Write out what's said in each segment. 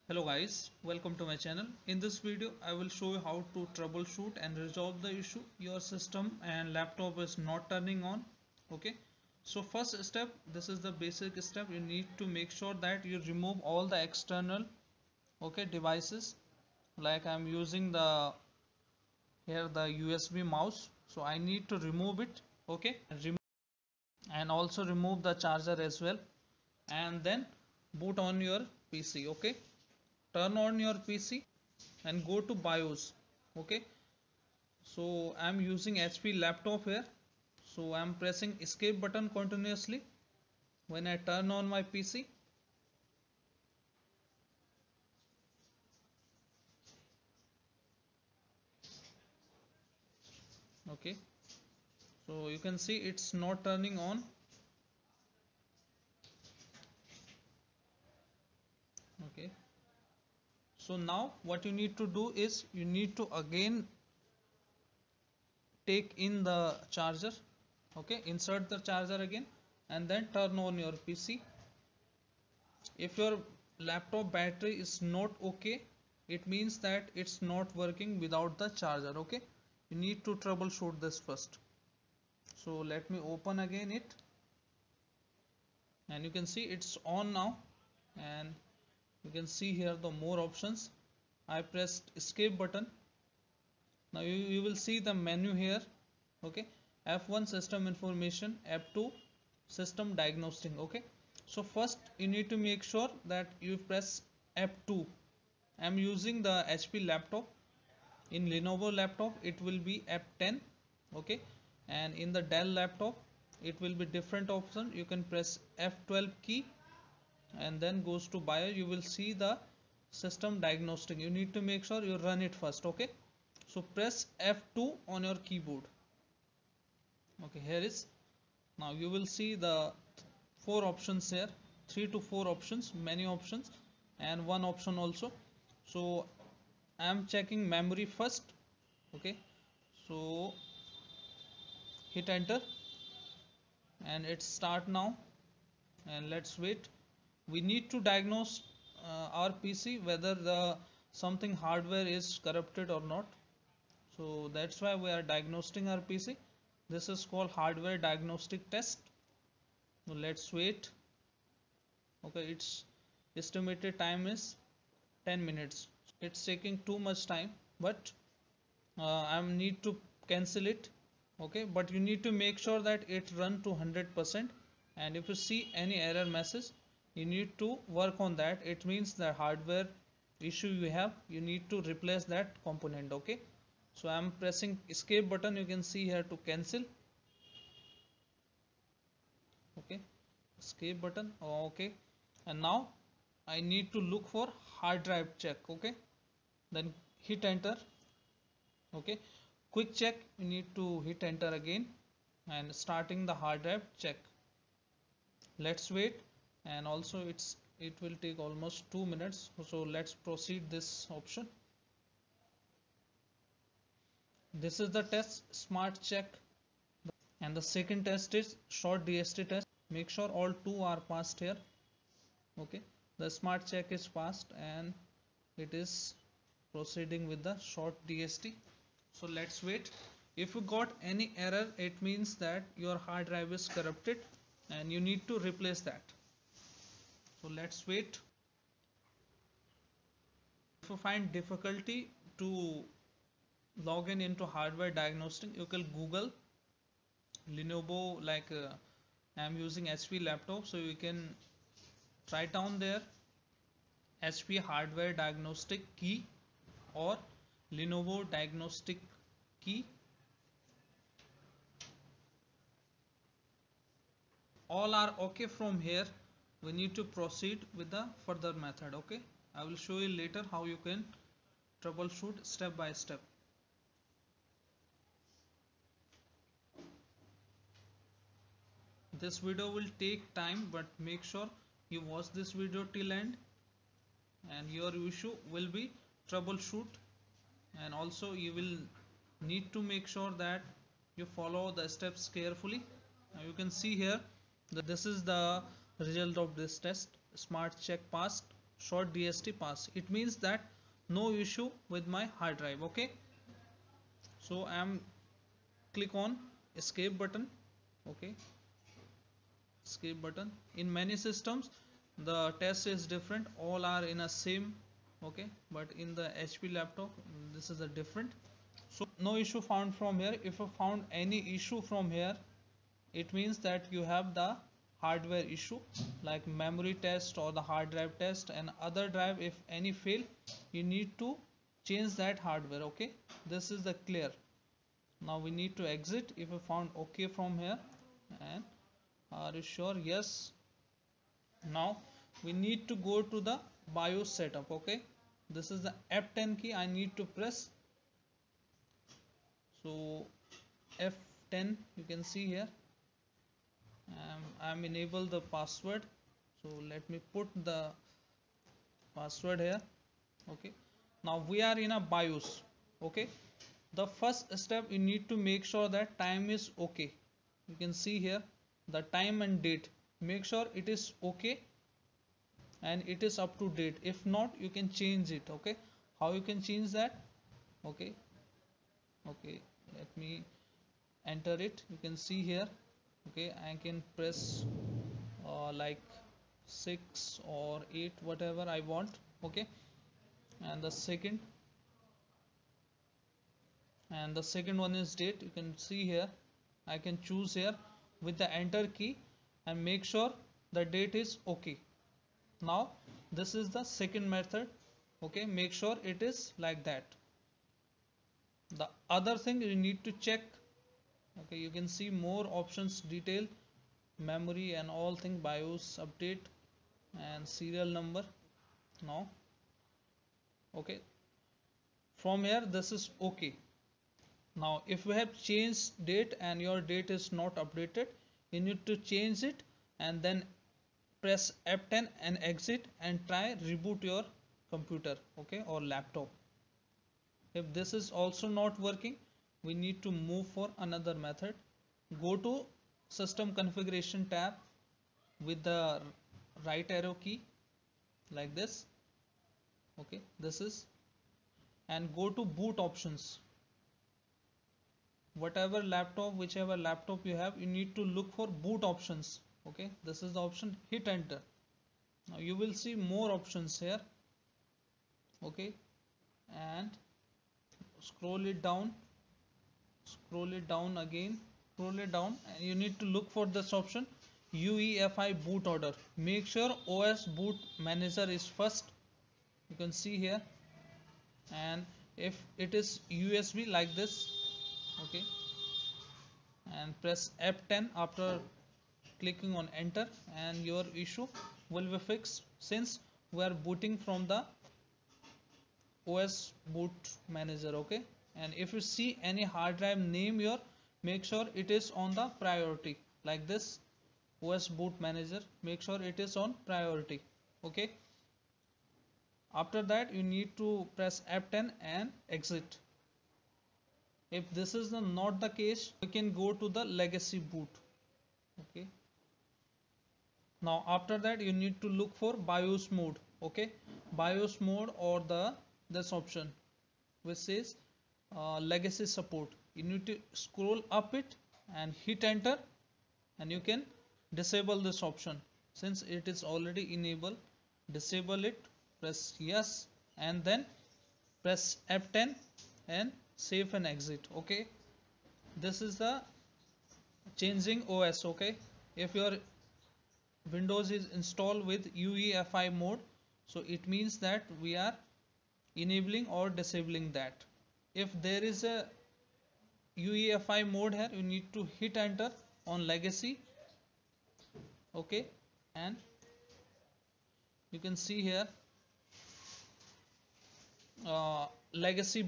Hello guys, welcome to my channel. In this video I will show you how to troubleshoot and resolve the issue your system and laptop is not turning on. Okay, so first step, this is the basic step. You need to make sure that you remove all the external devices. Like I'm using the here the USB mouse, so I need to remove it. Okay, and also remove the charger as well, and then boot on your PC. Okay, turn on your PC and go to BIOS. Okay, so I'm using HP laptop here, so I'm pressing escape button continuously when I turn on my PC. Okay, so you can see it's not turning on. Okay, so now what you need to do is you need to again take in the charger. Okay, insert the charger again and then turn on your PC. If your laptop battery is not okay, it means that it's not working without the charger. Okay, you need to troubleshoot this first. So let me open again it, and you can see it's on now, and you can see here the more options. I pressed escape button. Now you will see the menu here. Okay, F1 system information, F2 system diagnostic. Okay, so first you need to make sure that you press F2. I'm using the HP laptop. In Lenovo laptop it will be F10. Okay, and in the Dell laptop it will be different option. You can press F12 key and then goes to BIOS. You will see the system diagnostic. You need to make sure you run it first. Okay, so press F2 on your keyboard. Okay, here is, now you will see the four options here, 3 to 4 options, many options, and one option also. So I am checking memory first. Okay, so hit enter and it start now, and let's wait. We need to diagnose our PC whether the something hardware is corrupted or not. So that's why we are diagnosing our PC. This is called hardware diagnostic test. So let's wait. Okay, its estimated time is 10 minutes. It's taking too much time, but I need to cancel it. Okay, but you need to make sure that it run to 100%, and if you see any error message, you need to work on that. It means the hardware issue you have, you need to replace that component. Okay, so I'm pressing escape button, you can see here, to cancel. Okay, escape button. Okay, and now I need to look for hard drive check. Okay, then hit enter. Okay, quick check, you need to hit enter again, and starting the hard drive check. Let's wait, and also it will take almost 2 minutes, so let's proceed this option. This is the test smart check, and the second test is short DST test. Make sure all two are passed here. Okay, the smart check is passed and it is proceeding with the short DST. So let's wait. If you got any error, it means that your hard drive is corrupted and you need to replace that. So let's wait. If you find difficulty to log in into hardware diagnostic, you can Google Lenovo. Like I'm using HP laptop, so you can write down there HP hardware diagnostic key or Lenovo diagnostic key. All are okay from here. We need to proceed with the further method. Okay, I will show you later how you can troubleshoot step by step. This video will take time, but make sure you watch this video till end, and your issue will be troubleshoot. And also you will need to make sure that you follow the steps carefully. Now you can see here that this is the result of this test. Smart check passed. short DST pass. It means that no issue with my hard drive. Okay, so I am click on escape button. Okay, escape button. In many systems the test is different, all are in a same. Okay, but in the HP laptop this is a different. So no issue found from here. If you found any issue from here, it means that you have the hardware issue, like memory test or the hard drive test and other drive. If any fail, you need to change that hardware. Okay, this is the clear. Now we need to exit if we found okay from here. And are you sure? Yes. Now we need to go to the BIOS setup. Okay, this is the F10 key I need to press. So F10, you can see here. I'm enable the password, so let me put the password here. Okay, now we are in a BIOS. Okay, the first step, you need to make sure that time is okay. You can see here the time and date, make sure it is okay and it is up to date. If not, you can change it. Okay, how you can change that? Okay, let me enter it. You can see here. Okay, I can press like 6 or 8, whatever I want. Okay, and the second one is date. You can see here I can choose here with the enter key and make sure the date is okay. Now this is the second method. Okay, make sure it is like that. The other thing you need to check. Okay, you can see more options, detail, memory and all thing, BIOS update and serial number. Now okay, from here this is okay. Now if we have changed date and your date is not updated, you need to change it and then press F10 and exit and try reboot your computer, okay, or laptop. If this is also not working, we need to move for another method. Go to system configuration tab with the right arrow key like this. Okay, this is, and go to boot options. Whatever laptop, whichever laptop you have, you need to look for boot options. Okay, this is the option, hit enter. Now you will see more options here. Okay, and scroll it down again, scroll it down, and you need to look for this option, UEFI boot order. Make sure OS boot manager is first. You can see here, and if it is USB like this, okay, and press F10 after clicking on enter, and your issue will be fixed, since we are booting from the OS boot manager. Okay, and if you see any hard drive name here, make sure it is on the priority like this, OS boot manager, make sure it is on priority. Okay, after that you need to press F10 and exit. If this is not the case, we can go to the legacy boot. Okay, now after that you need to look for BIOS mode. Okay, BIOS mode, or this option which says legacy support. You need to scroll up it and hit enter, and you can disable this option. Since it is already enabled, disable it, press yes, and then press F10 and save and exit. Okay, this is the changing OS. Okay, if your Windows is installed with UEFI mode, so it means that we are enabling or disabling that. If there is a UEFI mode here, you need to hit enter on legacy. Okay, and you can see here legacy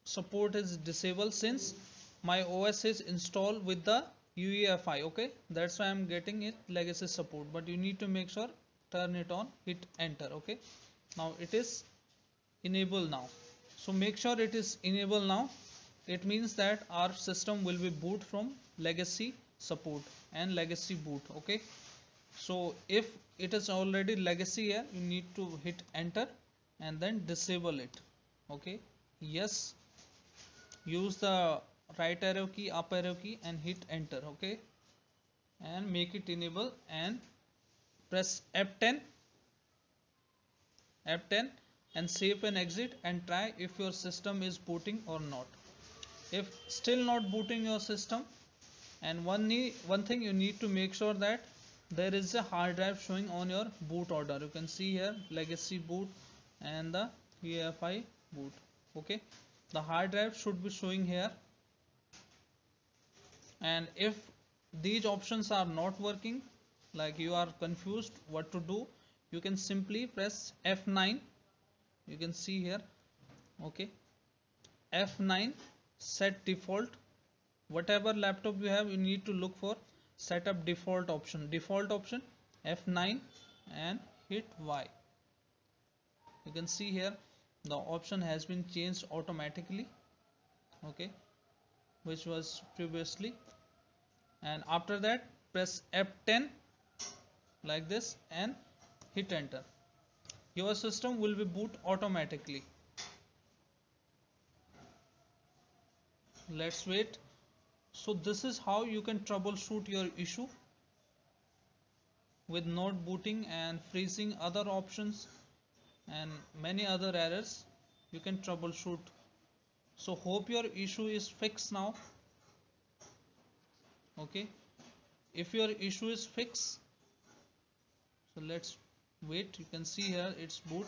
support is disabled, since my OS is installed with the UEFI. Okay, that's why I'm getting it legacy support, but you need to make sure turn it on, hit enter. Okay, now it is enabled now. So make sure it is enabled now. It means that our system will be boot from legacy support and legacy boot. Okay, So if it is already legacy here, you need to hit enter and then disable it. Okay, yes, use the right arrow key, up arrow key, and hit enter. Okay, and make it enable and press F10, F10, and save and exit and try if your system is booting or not. If still not booting your system, and one thing you need to make sure that there is a hard drive showing on your boot order. You can see here legacy boot and the EFI boot. Okay, the hard drive should be showing here, and if these options are not working, like you are confused what to do, you can simply press F9. You can see here, okay, F9, set default. Whatever laptop you have, you need to look for setup default option, F9, and hit Y. You can see here the option has been changed automatically, okay, which was previously. And after that, press F10 like this and hit enter. Your system will be boot automatically. Let's wait. So this is how you can troubleshoot your issue with not booting and freezing, other options and many other errors you can troubleshoot. So hope your issue is fixed now. Okay, if your issue is fixed, so let's wait. You can see here it's boot.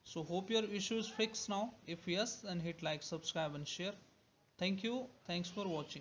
So hope your issue is fixed now. If yes, then hit like, subscribe and share. Thank you. Thanks for watching.